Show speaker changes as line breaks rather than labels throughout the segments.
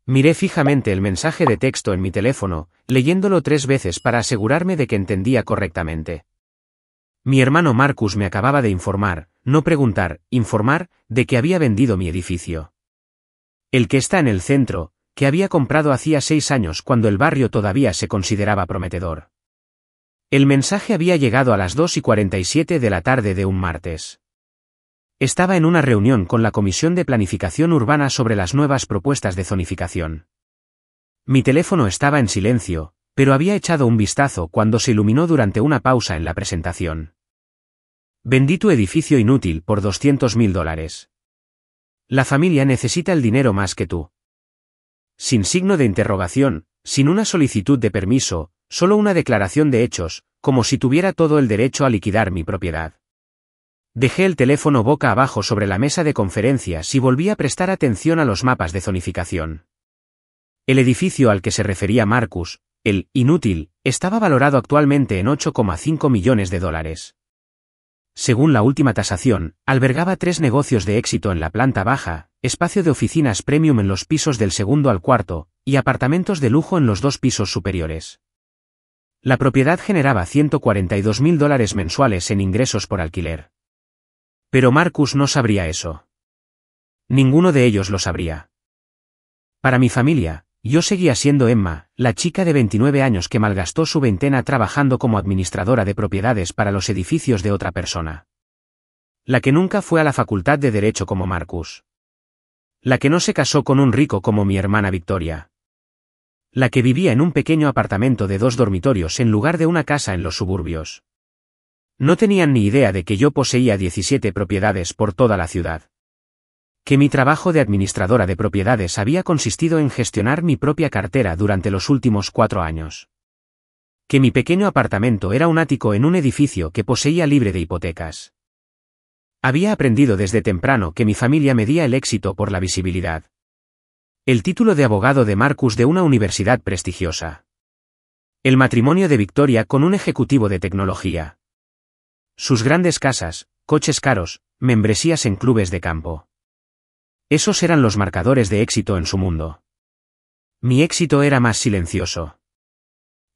Miré fijamente el mensaje de texto en mi teléfono, leyéndolo 3 veces para asegurarme de que entendía correctamente. Mi hermano Marcus me acababa de informar, no preguntar, informar, de que había vendido mi edificio. El que está en el centro, que había comprado hacía 6 años cuando el barrio todavía se consideraba prometedor. El mensaje había llegado a las 2:47 de la tarde de un martes. Estaba en una reunión con la Comisión de Planificación Urbana sobre las nuevas propuestas de zonificación. Mi teléfono estaba en silencio, pero había echado un vistazo cuando se iluminó durante una pausa en la presentación. Vendí tu edificio inútil por $200.000. La familia necesita el dinero más que tú. Sin signo de interrogación, sin una solicitud de permiso, solo una declaración de hechos, como si tuviera todo el derecho a liquidar mi propiedad. Dejé el teléfono boca abajo sobre la mesa de conferencias y volví a prestar atención a los mapas de zonificación. El edificio al que se refería Marcus, el inútil, estaba valorado actualmente en $8,5 millones. Según la última tasación, albergaba 3 negocios de éxito en la planta baja, espacio de oficinas premium en los pisos del segundo al cuarto, y apartamentos de lujo en los 2 pisos superiores. La propiedad generaba $142.000 mensuales en ingresos por alquiler. Pero Marcus no sabría eso. Ninguno de ellos lo sabría. Para mi familia, yo seguía siendo Emma, la chica de 29 años que malgastó su veintena trabajando como administradora de propiedades para los edificios de otra persona. La que nunca fue a la facultad de Derecho como Marcus. La que no se casó con un rico como mi hermana Victoria. La que vivía en un pequeño apartamento de 2 dormitorios en lugar de una casa en los suburbios. No tenían ni idea de que yo poseía 17 propiedades por toda la ciudad. Que mi trabajo de administradora de propiedades había consistido en gestionar mi propia cartera durante los últimos 4 años. Que mi pequeño apartamento era un ático en un edificio que poseía libre de hipotecas. Había aprendido desde temprano que mi familia medía el éxito por la visibilidad. El título de abogado de Marcus de una universidad prestigiosa. El matrimonio de Victoria con un ejecutivo de tecnología. Sus grandes casas, coches caros, membresías en clubes de campo. Esos eran los marcadores de éxito en su mundo. Mi éxito era más silencioso.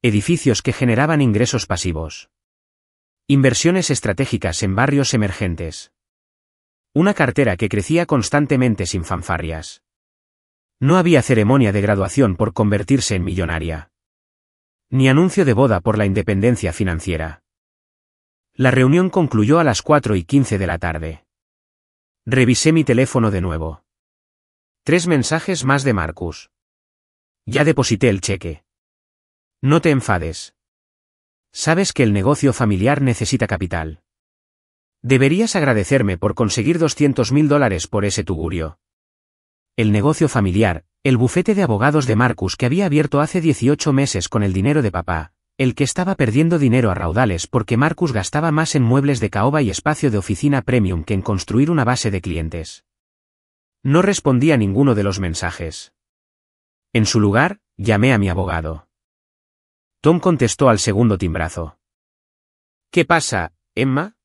Edificios que generaban ingresos pasivos. Inversiones estratégicas en barrios emergentes. Una cartera que crecía constantemente sin fanfarrias. No había ceremonia de graduación por convertirse en millonaria. Ni anuncio de boda por la independencia financiera. La reunión concluyó a las 4:15 de la tarde. Revisé mi teléfono de nuevo. 3 mensajes más de Marcus. Ya deposité el cheque. No te enfades. Sabes que el negocio familiar necesita capital. Deberías agradecerme por conseguir $200.000 por ese tugurio. El negocio familiar, el bufete de abogados de Marcus que había abierto hace 18 meses con el dinero de papá. El que estaba perdiendo dinero a raudales porque Marcus gastaba más en muebles de caoba y espacio de oficina premium que en construir una base de clientes. No respondí a ninguno de los mensajes. En su lugar, llamé a mi abogado. Tom contestó al segundo timbrazo. ¿Qué pasa, Emma?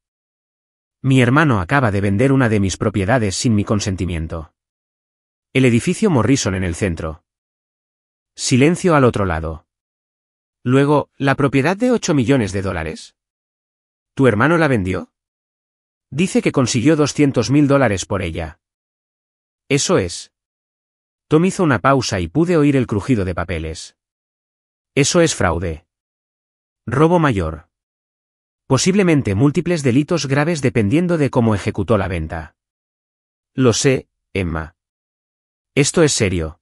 Mi hermano acaba de vender una de mis propiedades sin mi consentimiento. El edificio Morrison en el centro. Silencio al otro lado. Luego, ¿la propiedad de $8 millones? ¿Tu hermano la vendió? Dice que consiguió $200.000 por ella. Eso es. Tom hizo una pausa y pude oír el crujido de papeles. Eso es fraude. Robo mayor. Posiblemente múltiples delitos graves dependiendo de cómo ejecutó la venta. Lo sé, Emma. Esto es serio.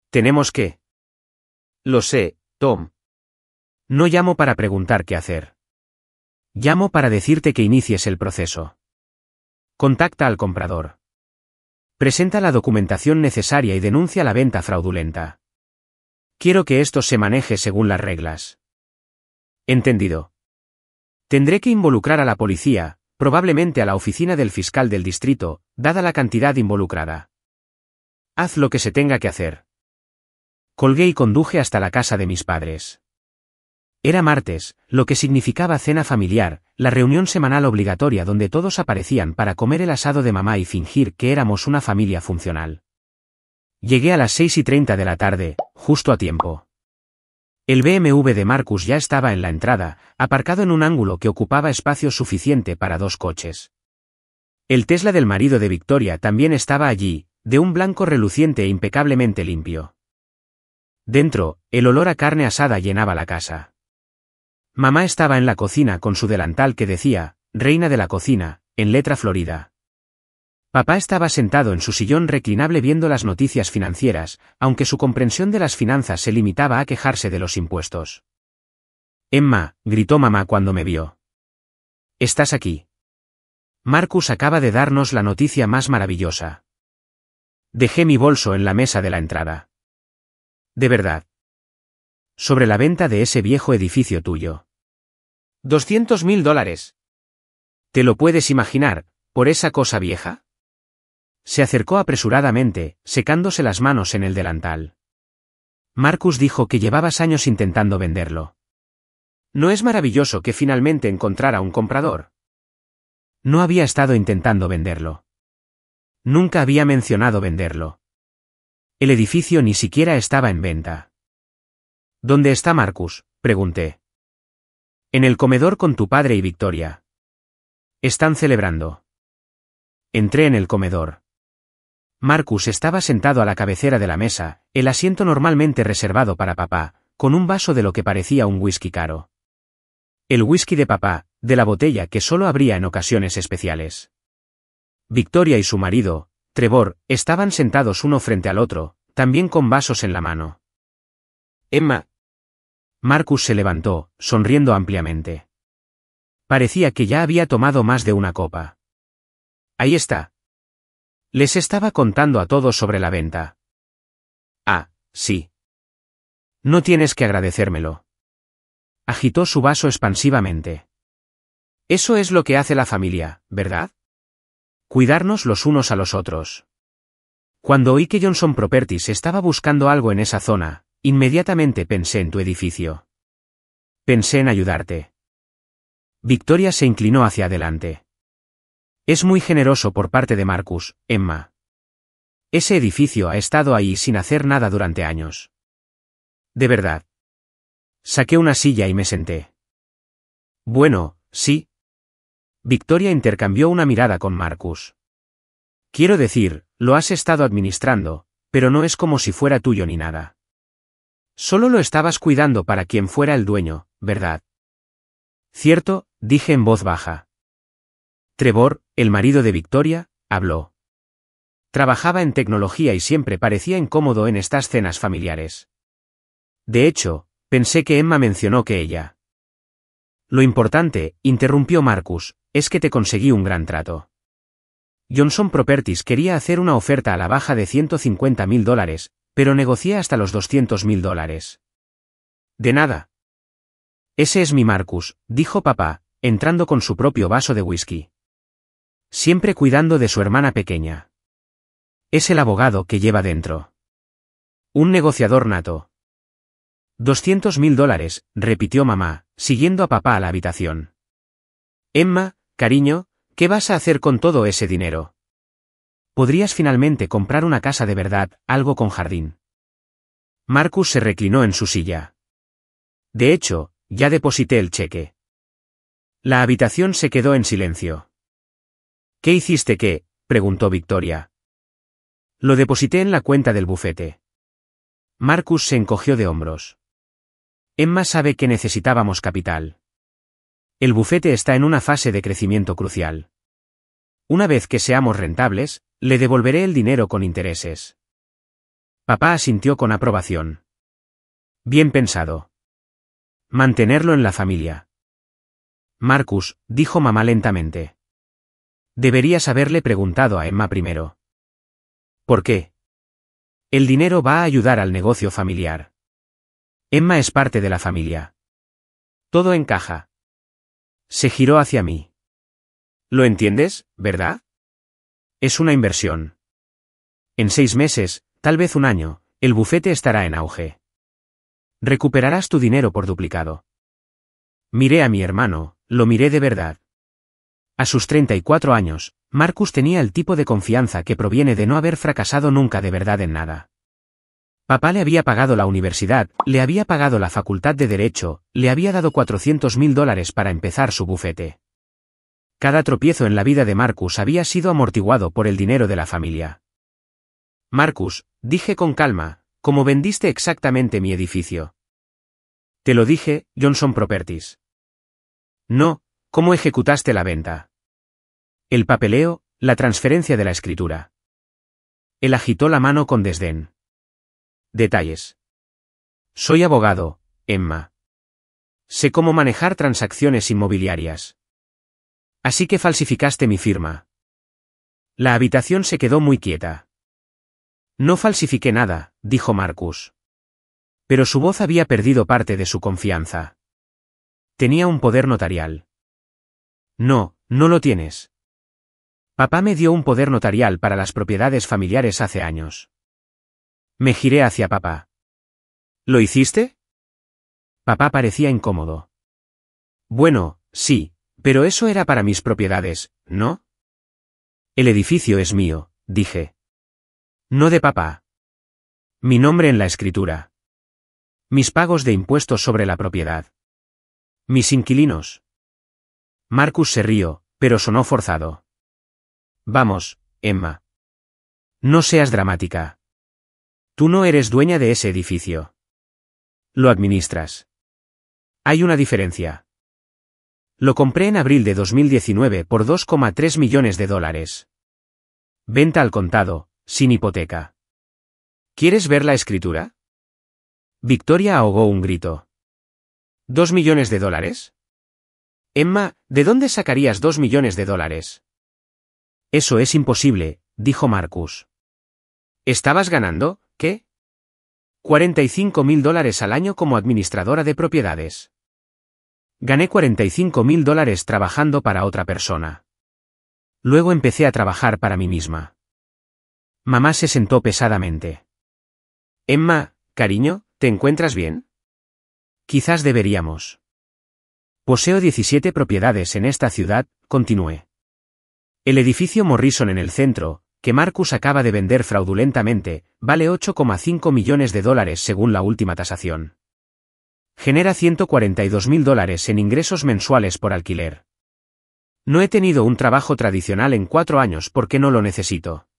Tenemos que. Lo sé, Tom. No llamo para preguntar qué hacer. Llamo para decirte que inicies el proceso. Contacta al comprador. Presenta la documentación necesaria y denuncia la venta fraudulenta. Quiero que esto se maneje según las reglas. Entendido. Tendré que involucrar a la policía, probablemente a la oficina del fiscal del distrito, dada la cantidad involucrada. Haz lo que se tenga que hacer. Colgué y conduje hasta la casa de mis padres. Era martes, lo que significaba cena familiar, la reunión semanal obligatoria donde todos aparecían para comer el asado de mamá y fingir que éramos una familia funcional. Llegué a las 6:30 de la tarde, justo a tiempo. El BMW de Marcus ya estaba en la entrada, aparcado en un ángulo que ocupaba espacio suficiente para 2 coches. El Tesla del marido de Victoria también estaba allí, de un blanco reluciente e impecablemente limpio. Dentro, el olor a carne asada llenaba la casa. Mamá estaba en la cocina con su delantal que decía, Reina de la cocina, en letra florida. Papá estaba sentado en su sillón reclinable viendo las noticias financieras, aunque su comprensión de las finanzas se limitaba a quejarse de los impuestos. Emma, gritó mamá cuando me vio. ¿Estás aquí? Marcus acaba de darnos la noticia más maravillosa. Dejé mi bolso en la mesa de la entrada. ¿De verdad? Sobre la venta de ese viejo edificio tuyo. $200.000. ¿Te lo puedes imaginar, por esa cosa vieja? Se acercó apresuradamente, secándose las manos en el delantal. Marcus dijo que llevabas años intentando venderlo. ¿No es maravilloso que finalmente encontrara un comprador? No había estado intentando venderlo. Nunca había mencionado venderlo. El edificio ni siquiera estaba en venta. ¿Dónde está Marcus?, pregunté. En el comedor con tu padre y Victoria. Están celebrando. Entré en el comedor. Marcus estaba sentado a la cabecera de la mesa, el asiento normalmente reservado para papá, con un vaso de lo que parecía un whisky caro. El whisky de papá, de la botella que solo abría en ocasiones especiales. Victoria y su marido, Trevor, estaban sentados uno frente al otro, también con vasos en la mano. Emma. Marcus se levantó, sonriendo ampliamente. Parecía que ya había tomado más de una copa. Ahí está. Les estaba contando a todos sobre la venta. Ah, sí. No tienes que agradecérmelo. Agitó su vaso expansivamente. Eso es lo que hace la familia, ¿verdad? Cuidarnos los unos a los otros. Cuando oí que Johnson Properties estaba buscando algo en esa zona, inmediatamente pensé en tu edificio. Pensé en ayudarte. Victoria se inclinó hacia adelante. Es muy generoso por parte de Marcus, Emma. Ese edificio ha estado ahí sin hacer nada durante años. De verdad. Saqué una silla y me senté. Bueno, sí. Victoria intercambió una mirada con Marcus. Quiero decir, lo has estado administrando, pero no es como si fuera tuyo ni nada. Solo lo estabas cuidando para quien fuera el dueño, ¿verdad? Cierto, dije en voz baja. Trevor, el marido de Victoria, habló. Trabajaba en tecnología y siempre parecía incómodo en estas cenas familiares. De hecho, pensé que Emma mencionó que ella. Lo importante, interrumpió Marcus, es que te conseguí un gran trato. Johnson Properties quería hacer una oferta a la baja de $150.000, pero negocié hasta los $200.000. De nada. Ese es mi Marcus, dijo papá, entrando con su propio vaso de whisky. Siempre cuidando de su hermana pequeña. Es el abogado que lleva dentro. Un negociador nato. $200.000, repitió mamá, siguiendo a papá a la habitación. Emma, cariño, ¿qué vas a hacer con todo ese dinero? Podrías finalmente comprar una casa de verdad, algo con jardín. Marcus se reclinó en su silla. De hecho, ya deposité el cheque. La habitación se quedó en silencio. ¿Qué hiciste qué?, preguntó Victoria. Lo deposité en la cuenta del bufete. Marcus se encogió de hombros. Emma sabe que necesitábamos capital. El bufete está en una fase de crecimiento crucial. Una vez que seamos rentables, le devolveré el dinero con intereses. Papá asintió con aprobación. Bien pensado. Mantenerlo en la familia. Marcus, dijo mamá lentamente. Deberías haberle preguntado a Emma primero. ¿Por qué? El dinero va a ayudar al negocio familiar. Emma es parte de la familia. Todo encaja. Se giró hacia mí. ¿Lo entiendes, verdad? Es una inversión. En 6 meses, tal vez un año, el bufete estará en auge. Recuperarás tu dinero por duplicado. Miré a mi hermano, lo miré de verdad. A sus 34 años, Marcus tenía el tipo de confianza que proviene de no haber fracasado nunca de verdad en nada. Papá le había pagado la universidad, le había pagado la facultad de Derecho, le había dado $400.000 para empezar su bufete. Cada tropiezo en la vida de Marcus había sido amortiguado por el dinero de la familia. Marcus, dije con calma, ¿cómo vendiste exactamente mi edificio? Te lo dije, Johnson Properties. No, ¿cómo ejecutaste la venta? El papeleo, la transferencia de la escritura. Él agitó la mano con desdén. Detalles. Soy abogado, Emma. Sé cómo manejar transacciones inmobiliarias. Así que falsificaste mi firma. La habitación se quedó muy quieta. No falsifiqué nada, dijo Marcus. Pero su voz había perdido parte de su confianza. Tenía un poder notarial. No, no lo tienes. Papá me dio un poder notarial para las propiedades familiares hace años. Me giré hacia papá. ¿Lo hiciste? Papá parecía incómodo. Bueno, sí, pero eso era para mis propiedades, ¿no? El edificio es mío, dije. No de papá. Mi nombre en la escritura. Mis pagos de impuestos sobre la propiedad. Mis inquilinos. Marcus se rió, pero sonó forzado. Vamos, Emma. No seas dramática. Tú no eres dueña de ese edificio. Lo administras. Hay una diferencia. Lo compré en abril de 2019 por $2,3 millones. Venta al contado, sin hipoteca. ¿Quieres ver la escritura? Victoria ahogó un grito. ¿$2 millones? Emma, ¿de dónde sacarías $2 millones? Eso es imposible, dijo Marcus. ¿Estabas ganando, qué? $45.000 al año como administradora de propiedades. Gané $45.000 trabajando para otra persona. Luego empecé a trabajar para mí misma. Mamá se sentó pesadamente. Emma, cariño, ¿te encuentras bien? Quizás deberíamos. Poseo 17 propiedades en esta ciudad, continué. El edificio Morrison en el centro, que Marcus acaba de vender fraudulentamente, vale $8,5 millones según la última tasación. Genera $142.000 en ingresos mensuales por alquiler. No he tenido un trabajo tradicional en 4 años porque no lo necesito.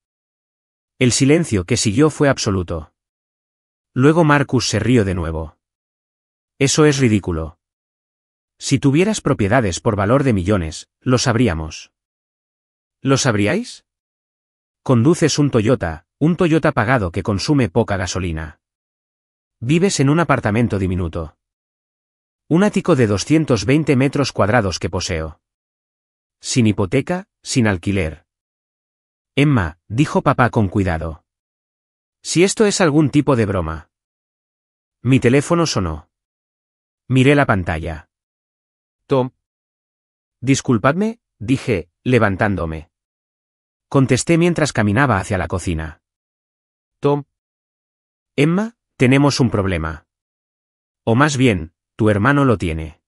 El silencio que siguió fue absoluto. Luego Marcus se rió de nuevo. Eso es ridículo. Si tuvieras propiedades por valor de millones, lo sabríamos. ¿Lo sabríais? Conduces un Toyota pagado que consume poca gasolina. Vives en un apartamento diminuto. Un ático de 220 metros cuadrados que poseo. Sin hipoteca, sin alquiler. Emma, dijo papá con cuidado. Si esto es algún tipo de broma. Mi teléfono sonó. Miré la pantalla. Tom. Disculpadme, dije, levantándome. Contesté mientras caminaba hacia la cocina. Tom. Emma, tenemos un problema. O más bien, tu hermano lo tiene.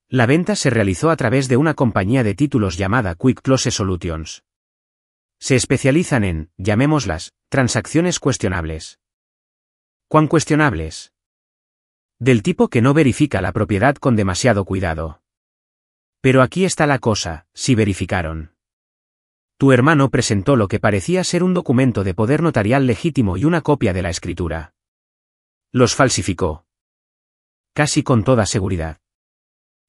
La venta se realizó a través de una compañía de títulos llamada Quick Close Solutions. Se especializan en, llamémoslas, transacciones cuestionables. ¿Cuán cuestionables? Del tipo que no verifica la propiedad con demasiado cuidado. Pero aquí está la cosa, si verificaron. Tu hermano presentó lo que parecía ser un documento de poder notarial legítimo y una copia de la escritura. Los falsificó. Casi con toda seguridad.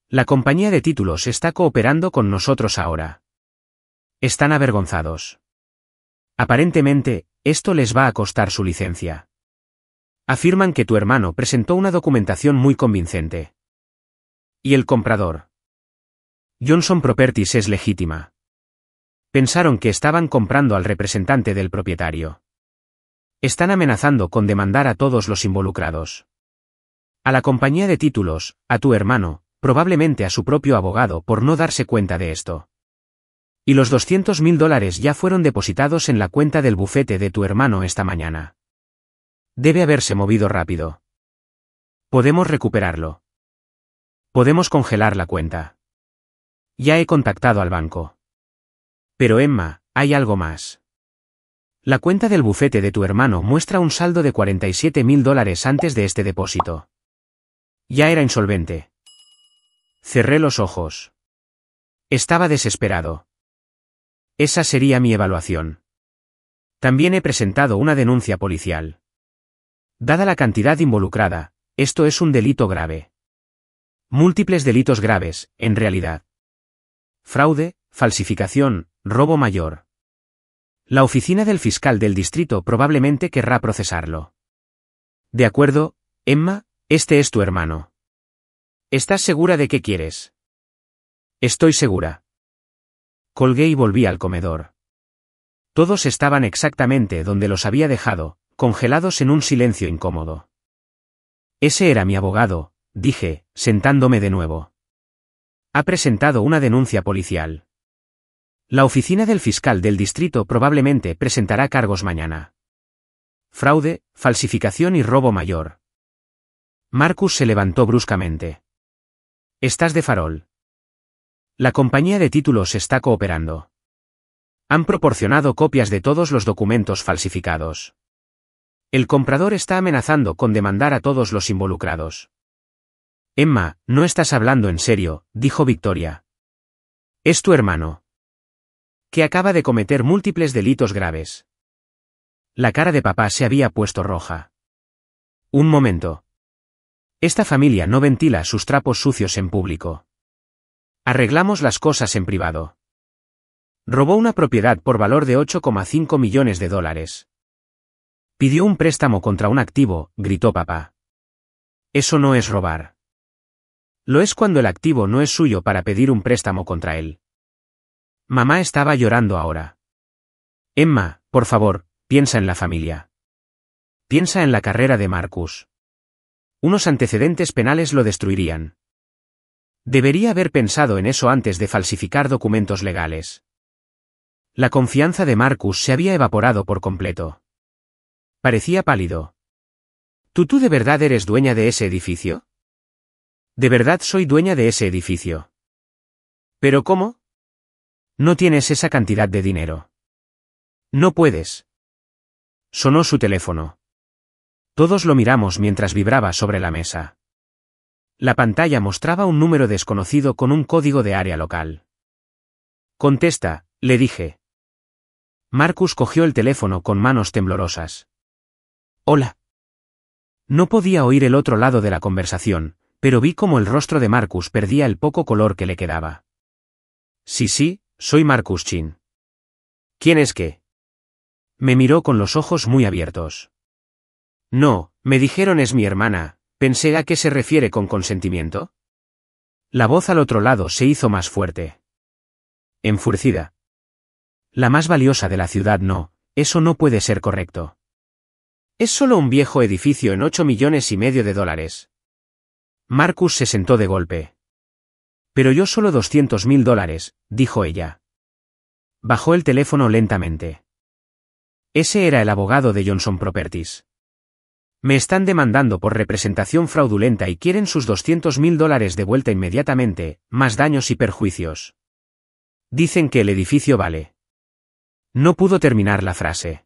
La compañía de títulos está cooperando con nosotros ahora. Están avergonzados. Aparentemente, esto les va a costar su licencia. Afirman que tu hermano presentó una documentación muy convincente. ¿Y el comprador? Johnson Properties es legítima. Pensaron que estaban comprando al representante del propietario. Están amenazando con demandar a todos los involucrados. A la compañía de títulos, a tu hermano, probablemente a su propio abogado por no darse cuenta de esto. Y los $200.000 ya fueron depositados en la cuenta del bufete de tu hermano esta mañana. Debe haberse movido rápido. Podemos recuperarlo. Podemos congelar la cuenta. Ya he contactado al banco. Pero Emma, hay algo más. La cuenta del bufete de tu hermano muestra un saldo de $47.000 antes de este depósito. Ya era insolvente. Cerré los ojos. Estaba desesperado. Esa sería mi evaluación. También he presentado una denuncia policial. Dada la cantidad involucrada, esto es un delito grave. Múltiples delitos graves, en realidad. Fraude, falsificación, robo mayor. La oficina del fiscal del distrito probablemente querrá procesarlo. De acuerdo, Emma, este es tu hermano. ¿Estás segura de qué quieres? Estoy segura. Colgué y volví al comedor. Todos estaban exactamente donde los había dejado, congelados en un silencio incómodo. Ese era mi abogado, dije, sentándome de nuevo. Ha presentado una denuncia policial. La oficina del fiscal del distrito probablemente presentará cargos mañana. Fraude, falsificación y robo mayor. Marcus se levantó bruscamente. Estás de farol. La compañía de títulos está cooperando. Han proporcionado copias de todos los documentos falsificados. El comprador está amenazando con demandar a todos los involucrados. Emma, no estás hablando en serio, dijo Victoria. Es tu hermano. Que acaba de cometer múltiples delitos graves. La cara de papá se había puesto roja. Un momento. Esta familia no ventila sus trapos sucios en público. Arreglamos las cosas en privado. Robó una propiedad por valor de $8,5 millones. Pidió un préstamo contra un activo, gritó papá. Eso no es robar. Lo es cuando el activo no es suyo para pedir un préstamo contra él. Mamá estaba llorando ahora. Emma, por favor, piensa en la familia. Piensa en la carrera de Marcus. Unos antecedentes penales lo destruirían. Debería haber pensado en eso antes de falsificar documentos legales. La confianza de Marcus se había evaporado por completo. Parecía pálido. ¿Tú de verdad eres dueña de ese edificio? De verdad soy dueña de ese edificio. ¿Pero cómo? No tienes esa cantidad de dinero. No puedes. Sonó su teléfono. Todos lo miramos mientras vibraba sobre la mesa. La pantalla mostraba un número desconocido con un código de área local. Contesta, le dije. Marcus cogió el teléfono con manos temblorosas. Hola. No podía oír el otro lado de la conversación, pero vi cómo el rostro de Marcus perdía el poco color que le quedaba. Sí, soy Marcus Chin. ¿Quién es qué? Me miró con los ojos muy abiertos. No, me dijeron es mi hermana, pensé a qué se refiere con consentimiento. La voz al otro lado se hizo más fuerte. Enfurecida. La más valiosa de la ciudad no, eso no puede ser correcto. Es solo un viejo edificio en $8,5 millones. Marcus se sentó de golpe. Pero yo solo $200,000, dijo ella. Bajó el teléfono lentamente. Ese era el abogado de Johnson Properties. Me están demandando por representación fraudulenta y quieren sus $200,000 de vuelta inmediatamente, más daños y perjuicios. Dicen que el edificio vale. No pudo terminar la frase.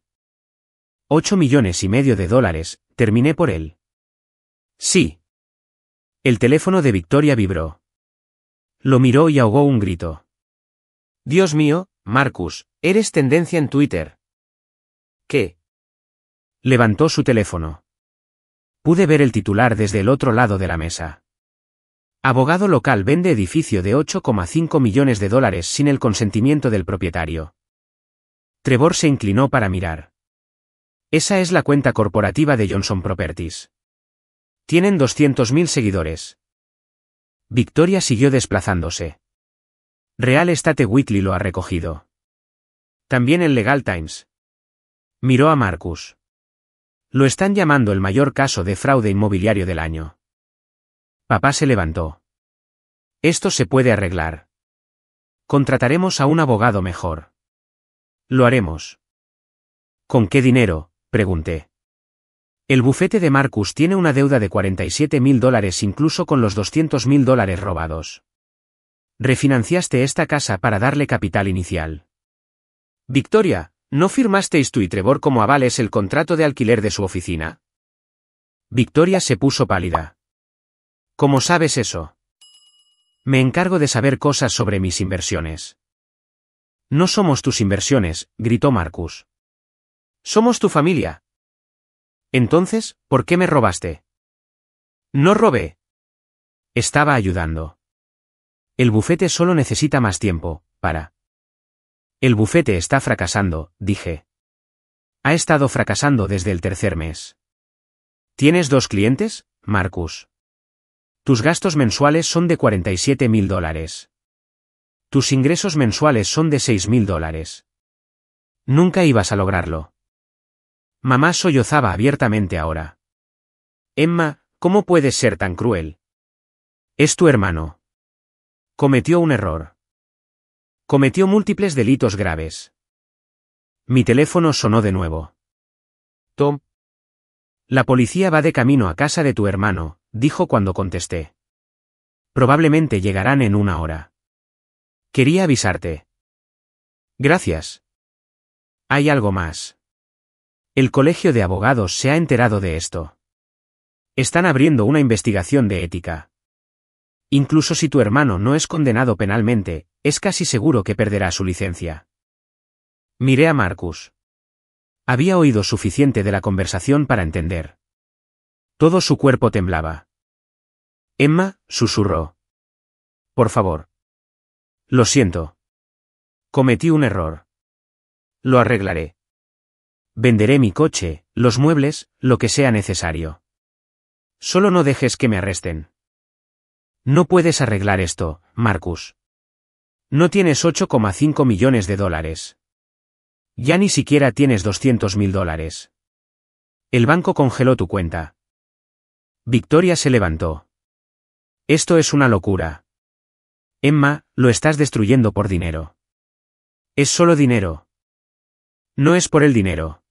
$8,5 millones, terminé por él. Sí. El teléfono de Victoria vibró. Lo miró y ahogó un grito. Dios mío, Marcus, eres tendencia en Twitter. ¿Qué? Levantó su teléfono. Pude ver el titular desde el otro lado de la mesa. Abogado local vende edificio de $8,5 millones sin el consentimiento del propietario. Trevor se inclinó para mirar. Esa es la cuenta corporativa de Johnson Properties. Tienen 200,000 seguidores. Victoria siguió desplazándose. Real Estate Weekly lo ha recogido. También el Legal Times. Miró a Marcus. Lo están llamando el mayor caso de fraude inmobiliario del año. Papá se levantó. Esto se puede arreglar. Contrataremos a un abogado mejor. Lo haremos. ¿Con qué dinero?, pregunté. El bufete de Marcus tiene una deuda de $47,000 incluso con los $200,000 robados. Refinanciaste esta casa para darle capital inicial. Victoria, ¿No firmasteis tú y Trevor como avales el contrato de alquiler de su oficina? Victoria se puso pálida. ¿Cómo sabes eso? Me encargo de saber cosas sobre mis inversiones. No somos tus inversiones, gritó Marcus. Somos tu familia. Entonces, ¿por qué me robaste? No robé. Estaba ayudando. El bufete solo necesita más tiempo, para. El bufete está fracasando, dije. Ha estado fracasando desde el tercer mes. ¿Tienes 2 clientes, Marcus? Tus gastos mensuales son de $47,000. Tus ingresos mensuales son de $6,000. Nunca ibas a lograrlo. Mamá sollozaba abiertamente ahora. Emma, ¿cómo puedes ser tan cruel? Es tu hermano. Cometió un error. Cometió múltiples delitos graves. Mi teléfono sonó de nuevo. Tom. La policía va de camino a casa de tu hermano, dijo cuando contesté. Probablemente llegarán en 1 hora. Quería avisarte. Gracias. Hay algo más. El colegio de abogados se ha enterado de esto. Están abriendo una investigación de ética. Incluso si tu hermano no es condenado penalmente, es casi seguro que perderá su licencia. Miré a Marcus. Había oído suficiente de la conversación para entender. Todo su cuerpo temblaba. Emma, susurró. Por favor. Lo siento. Cometí un error. Lo arreglaré. Venderé mi coche, los muebles, lo que sea necesario. Solo no dejes que me arresten. No puedes arreglar esto, Marcus. No tienes $8,5 millones. Ya ni siquiera tienes $200,000. El banco congeló tu cuenta. Victoria se levantó. Esto es una locura. Emma, lo estás destruyendo por dinero. Es solo dinero. No es por el dinero.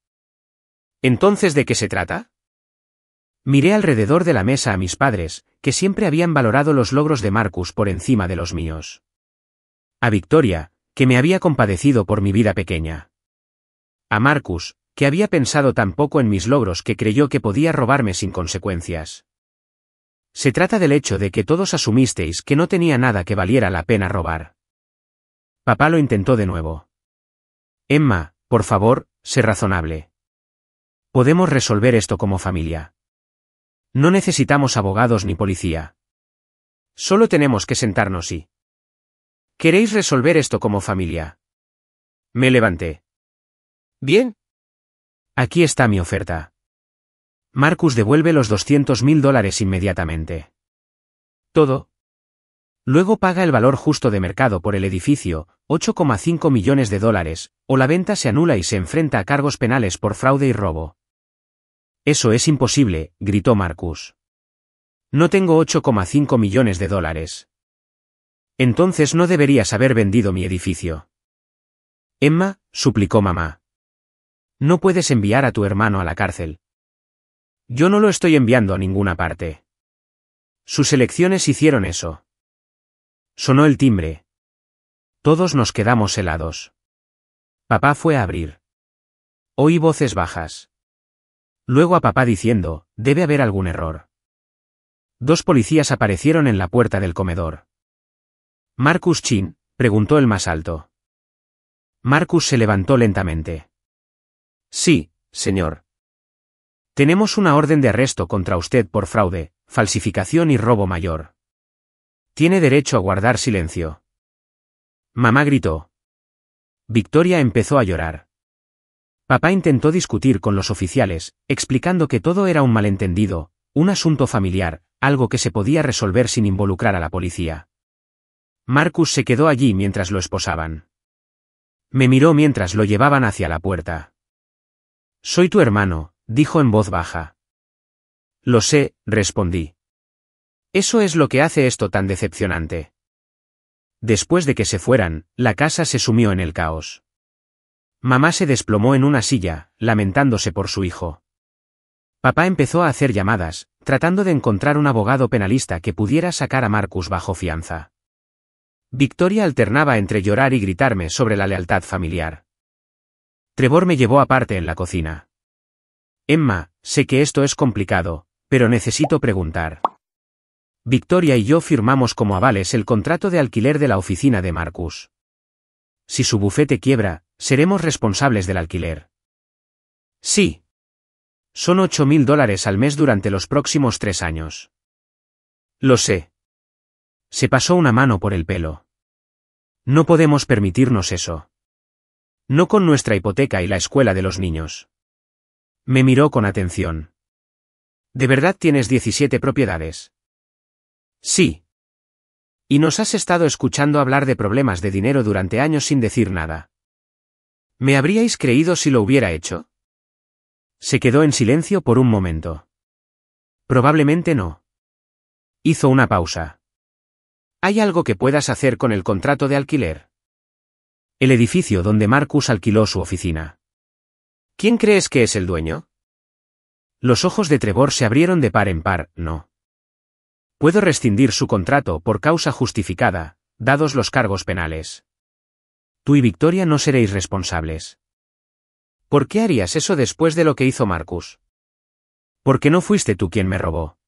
¿Entonces de qué se trata? Miré alrededor de la mesa a mis padres, que siempre habían valorado los logros de Marcus por encima de los míos. A Victoria, que me había compadecido por mi vida pequeña. A Marcus, que había pensado tan poco en mis logros que creyó que podía robarme sin consecuencias. Se trata del hecho de que todos asumisteis que no tenía nada que valiera la pena robar. Papá lo intentó de nuevo. Emma, por favor, sé razonable. Podemos resolver esto como familia. No necesitamos abogados ni policía. Solo tenemos que sentarnos y... ¿Queréis resolver esto como familia? Me levanté. Bien. Aquí está mi oferta. Marcus devuelve los $200,000 inmediatamente. Todo. Luego paga el valor justo de mercado por el edificio, $8,5 millones, o la venta se anula y se enfrenta a cargos penales por fraude y robo. Eso es imposible, gritó Marcus. No tengo $8,5 millones. Entonces no deberías haber vendido mi edificio. Emma, suplicó mamá. No puedes enviar a tu hermano a la cárcel. Yo no lo estoy enviando a ninguna parte. Sus elecciones hicieron eso. Sonó el timbre. Todos nos quedamos helados. Papá fue a abrir. Oí voces bajas. Luego a papá diciendo, debe haber algún error. 2 policías aparecieron en la puerta del comedor. ¿Marcus Chin?, preguntó el más alto. Marcus se levantó lentamente. Sí, señor. Tenemos una orden de arresto contra usted por fraude, falsificación y robo mayor. Tiene derecho a guardar silencio. Mamá gritó. Victoria empezó a llorar. Papá intentó discutir con los oficiales, explicando que todo era un malentendido, un asunto familiar, algo que se podía resolver sin involucrar a la policía. Marcus se quedó allí mientras lo esposaban. Me miró mientras lo llevaban hacia la puerta. Soy tu hermano, dijo en voz baja. Lo sé, respondí. Eso es lo que hace esto tan decepcionante. Después de que se fueran, la casa se sumió en el caos. Mamá se desplomó en una silla, lamentándose por su hijo. Papá empezó a hacer llamadas, tratando de encontrar un abogado penalista que pudiera sacar a Marcus bajo fianza. Victoria alternaba entre llorar y gritarme sobre la lealtad familiar. Trevor me llevó aparte en la cocina. Emma, sé que esto es complicado, pero necesito preguntar. Victoria y yo firmamos como avales el contrato de alquiler de la oficina de Marcus. Si su bufete quiebra, seremos responsables del alquiler. Sí. Son $8.000 al mes durante los próximos 3 años. Lo sé. Se pasó una mano por el pelo. No podemos permitirnos eso. No con nuestra hipoteca y la escuela de los niños. Me miró con atención. ¿De verdad tienes 17 propiedades? Sí. Y nos has estado escuchando hablar de problemas de dinero durante años sin decir nada. ¿Me habríais creído si lo hubiera hecho? Se quedó en silencio por un momento. Probablemente no. Hizo una pausa. ¿Hay algo que puedas hacer con el contrato de alquiler? El edificio donde Marcus alquiló su oficina. ¿Quién crees que es el dueño? Los ojos de Trevor se abrieron de par en par. No. Puedo rescindir su contrato por causa justificada, dados los cargos penales. Tú y Victoria no seréis responsables. ¿Por qué harías eso después de lo que hizo Marcus? Porque no fuiste tú quien me robó.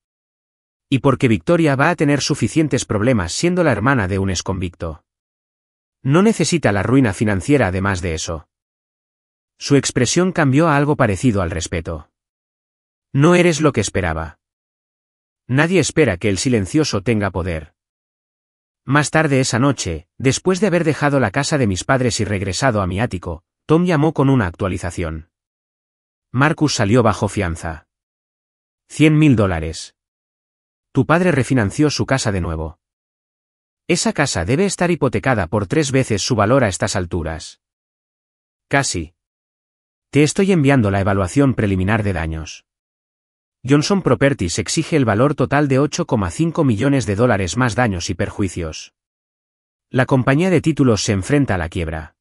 Y porque Victoria va a tener suficientes problemas siendo la hermana de un exconvicto. No necesita la ruina financiera además de eso. Su expresión cambió a algo parecido al respeto. No eres lo que esperaba. Nadie espera que el silencioso tenga poder. Más tarde esa noche, después de haber dejado la casa de mis padres y regresado a mi ático, Tom llamó con una actualización. Marcus salió bajo fianza. $100.000. Tu padre refinanció su casa de nuevo. Esa casa debe estar hipotecada por 3 veces su valor a estas alturas. Casi. Te estoy enviando la evaluación preliminar de daños. Johnson Properties exige el valor total de $8,5 millones más daños y perjuicios. La compañía de títulos se enfrenta a la quiebra.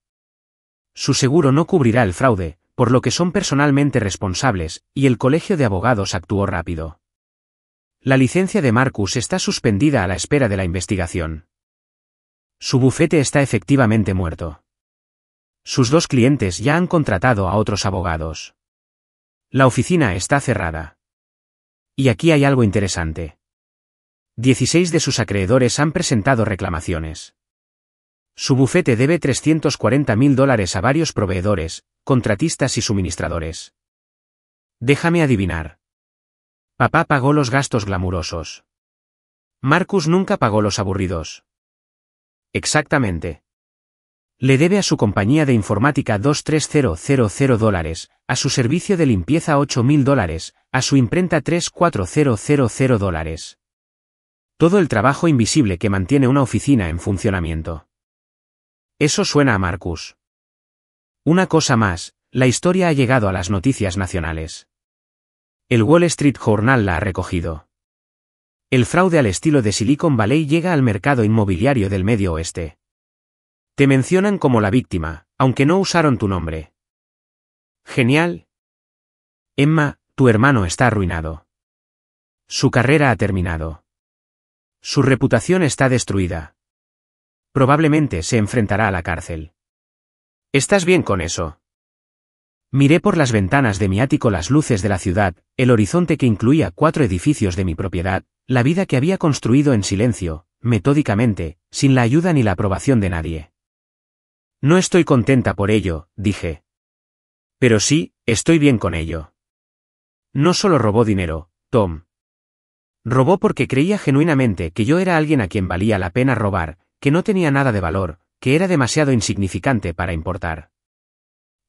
Su seguro no cubrirá el fraude, por lo que son personalmente responsables, y el colegio de abogados actuó rápido. La licencia de Marcus está suspendida a la espera de la investigación. Su bufete está efectivamente muerto. Sus 2 clientes ya han contratado a otros abogados. La oficina está cerrada. Y aquí hay algo interesante. 16 de sus acreedores han presentado reclamaciones. Su bufete debe $340.000 a varios proveedores, contratistas y suministradores. Déjame adivinar. Papá pagó los gastos glamurosos. Marcus nunca pagó los aburridos. Exactamente. Le debe a su compañía de informática $23000, a su servicio de limpieza $8.000, a su imprenta $3400. Todo el trabajo invisible que mantiene una oficina en funcionamiento. Eso suena a Marcus. Una cosa más, la historia ha llegado a las noticias nacionales. El Wall Street Journal la ha recogido. El fraude al estilo de Silicon Valley llega al mercado inmobiliario del Medio Oeste. Te mencionan como la víctima, aunque no usaron tu nombre. Genial. Emma, tu hermano está arruinado. Su carrera ha terminado. Su reputación está destruida. Probablemente se enfrentará a la cárcel. ¿Estás bien con eso? Miré por las ventanas de mi ático las luces de la ciudad, el horizonte que incluía 4 edificios de mi propiedad, la vida que había construido en silencio, metódicamente, sin la ayuda ni la aprobación de nadie. No estoy contenta por ello, dije. Pero sí, estoy bien con ello. No solo robó dinero, Tom. Robó porque creía genuinamente que yo era alguien a quien valía la pena robar, que no tenía nada de valor, que era demasiado insignificante para importar.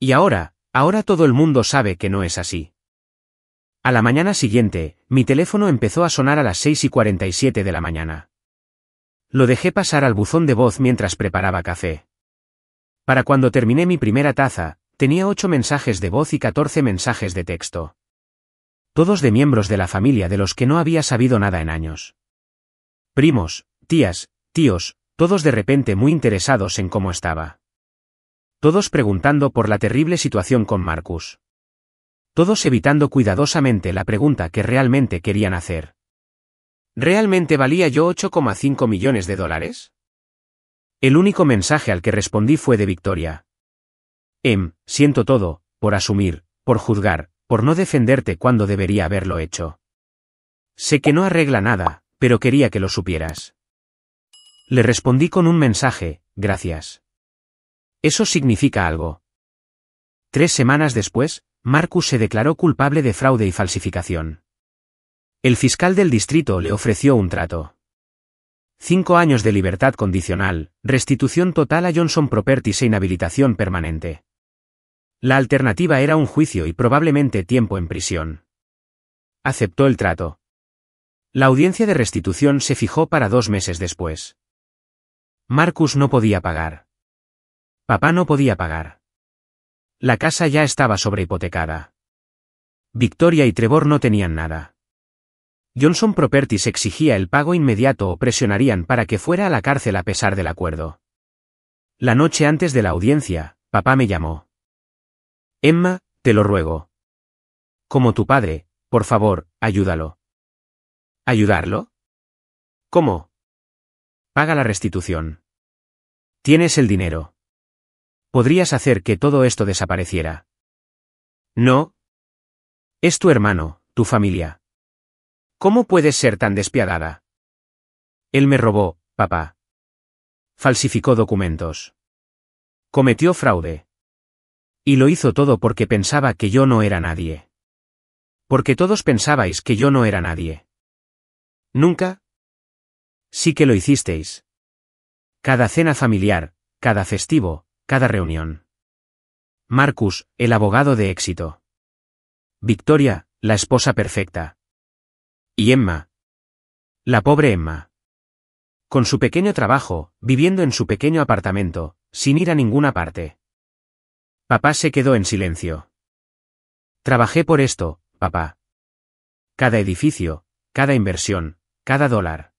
Y ahora todo el mundo sabe que no es así. A la mañana siguiente, mi teléfono empezó a sonar a las 6:47 de la mañana. Lo dejé pasar al buzón de voz mientras preparaba café. Para cuando terminé mi primera taza, tenía 8 mensajes de voz y 14 mensajes de texto. Todos de miembros de la familia de los que no había sabido nada en años. Primos, tías, tíos, todos de repente muy interesados en cómo estaba. Todos preguntando por la terrible situación con Marcus. Todos evitando cuidadosamente la pregunta que realmente querían hacer. ¿Realmente valía yo $8,5 millones? El único mensaje al que respondí fue de Victoria. Siento todo, por asumir, por juzgar, por no defenderte cuando debería haberlo hecho. Sé que no arregla nada, pero quería que lo supieras. Le respondí con un mensaje, gracias. Eso significa algo. 3 semanas después, Marcus se declaró culpable de fraude y falsificación. El fiscal del distrito le ofreció un trato. 5 años de libertad condicional, restitución total a Johnson Properties e inhabilitación permanente. La alternativa era un juicio y probablemente tiempo en prisión. Aceptó el trato. La audiencia de restitución se fijó para 2 meses después. Marcus no podía pagar. Papá no podía pagar. La casa ya estaba sobrehipotecada. Victoria y Trevor no tenían nada. Johnson Properties exigía el pago inmediato o presionarían para que fuera a la cárcel a pesar del acuerdo. La noche antes de la audiencia, papá me llamó. Emma, te lo ruego. Como tu padre, por favor, ayúdalo. ¿Ayudarlo? ¿Cómo? Paga la restitución. Tienes el dinero. Podrías hacer que todo esto desapareciera. No. Es tu hermano, tu familia. ¿Cómo puedes ser tan despiadada? Él me robó, papá. Falsificó documentos. Cometió fraude. Y lo hizo todo porque pensaba que yo no era nadie. Porque todos pensabais que yo no era nadie. ¿Nunca? Sí que lo hicisteis. Cada cena familiar, cada festivo, cada reunión. Marcus, el abogado de éxito. Victoria, la esposa perfecta. Y Emma. La pobre Emma. Con su pequeño trabajo, viviendo en su pequeño apartamento, sin ir a ninguna parte. Papá se quedó en silencio. Trabajé por esto, papá. Cada edificio, cada inversión, cada dólar.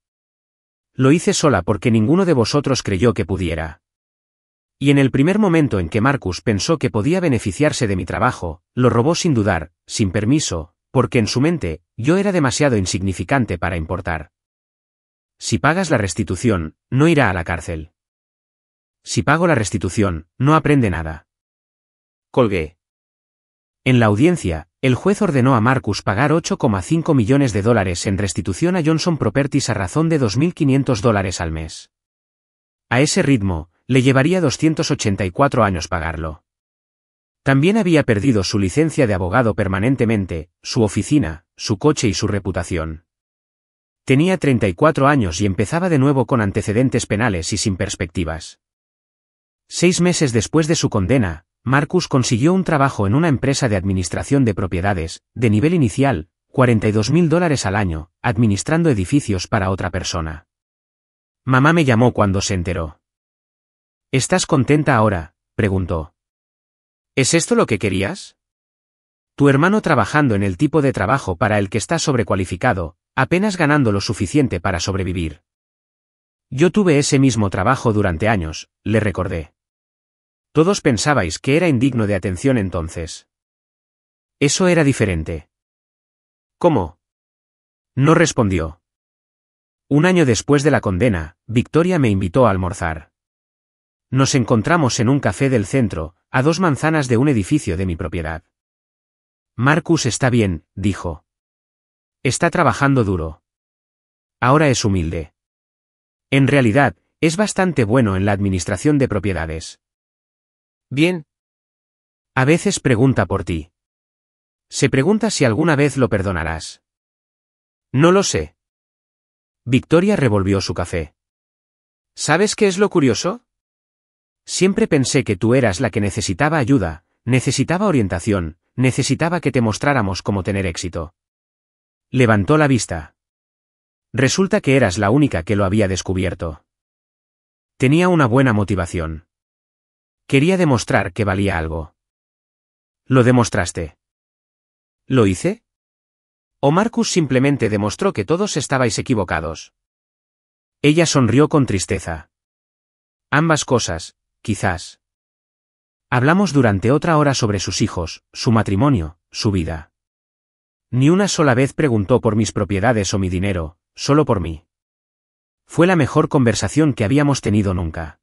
Lo hice sola porque ninguno de vosotros creyó que pudiera. Y en el primer momento en que Marcus pensó que podía beneficiarse de mi trabajo, lo robó sin dudar, sin permiso, porque en su mente, yo era demasiado insignificante para importar. Si pagas la restitución, no irá a la cárcel. Si pago la restitución, no aprende nada. Colgué. En la audiencia, el juez ordenó a Marcus pagar $8,5 millones en restitución a Johnson Properties a razón de $2.500 al mes. A ese ritmo, le llevaría 284 años pagarlo. También había perdido su licencia de abogado permanentemente, su oficina, su coche y su reputación. Tenía 34 años y empezaba de nuevo con antecedentes penales y sin perspectivas. 6 meses después de su condena, Marcus consiguió un trabajo en una empresa de administración de propiedades, de nivel inicial, $42.000 al año, administrando edificios para otra persona. Mamá me llamó cuando se enteró. ¿Estás contenta ahora?, preguntó. ¿Es esto lo que querías? Tu hermano trabajando en el tipo de trabajo para el que está sobrecualificado, apenas ganando lo suficiente para sobrevivir. Yo tuve ese mismo trabajo durante años, le recordé. Todos pensabais que era indigno de atención entonces. Eso era diferente. ¿Cómo? No respondió. Un año después de la condena, Victoria me invitó a almorzar. Nos encontramos en un café del centro, a 2 manzanas de un edificio de mi propiedad. Marcus está bien, dijo. Está trabajando duro. Ahora es humilde. En realidad, es bastante bueno en la administración de propiedades. Bien. A veces pregunta por ti. Se pregunta si alguna vez lo perdonarás. No lo sé. Victoria revolvió su café. ¿Sabes qué es lo curioso? Siempre pensé que tú eras la que necesitaba ayuda, necesitaba orientación, necesitaba que te mostráramos cómo tener éxito. Levantó la vista. Resulta que eras la única que lo había descubierto. Tenía una buena motivación. Quería demostrar que valía algo. ¿Lo demostraste? ¿Lo hice? ¿O Marcus simplemente demostró que todos estabais equivocados? Ella sonrió con tristeza. Ambas cosas, quizás. Hablamos durante otra hora sobre sus hijos, su matrimonio, su vida. Ni una sola vez preguntó por mis propiedades o mi dinero, solo por mí. Fue la mejor conversación que habíamos tenido nunca.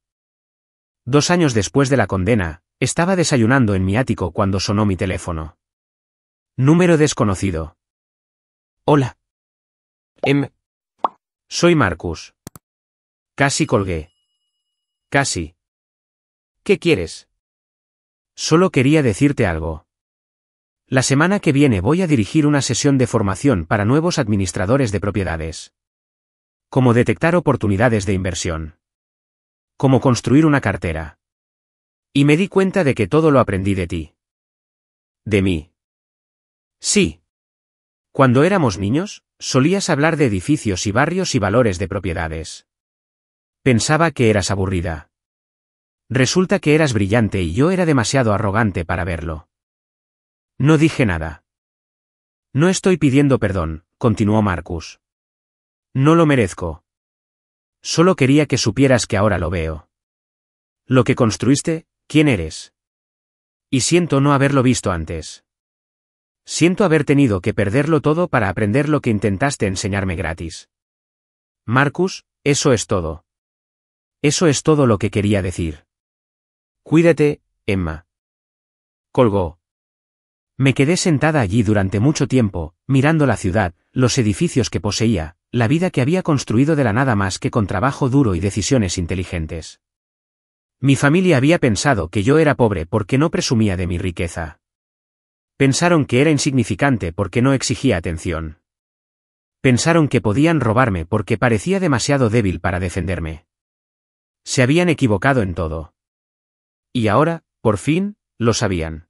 2 años después de la condena, Estaba desayunando en mi ático cuando sonó mi teléfono. Número desconocido. Hola. Soy Marcus. Casi colgué. Casi. ¿Qué quieres? Solo quería decirte algo. La semana que viene voy a dirigir una sesión de formación para nuevos administradores de propiedades. Cómo detectar oportunidades de inversión. Cómo construir una cartera. Y me di cuenta de que todo lo aprendí de ti. ¿De mí? Sí. Cuando éramos niños, solías hablar de edificios y barrios y valores de propiedades. Pensaba que eras aburrida. Resulta que eras brillante y yo era demasiado arrogante para verlo. No dije nada. No estoy pidiendo perdón, continuó Marcus. No lo merezco. Solo quería que supieras que ahora lo veo. Lo que construiste, ¿quién eres? Y siento no haberlo visto antes. Siento haber tenido que perderlo todo para aprender lo que intentaste enseñarme gratis. Marcus, eso es todo. Eso es todo lo que quería decir. Cuídate, Emma. Colgó. Me quedé sentada allí durante mucho tiempo, mirando la ciudad, los edificios que poseía, la vida que había construido de la nada más que con trabajo duro y decisiones inteligentes. Mi familia había pensado que yo era pobre porque no presumía de mi riqueza. Pensaron que era insignificante porque no exigía atención. Pensaron que podían robarme porque parecía demasiado débil para defenderme. Se habían equivocado en todo. Y ahora, por fin, lo sabían.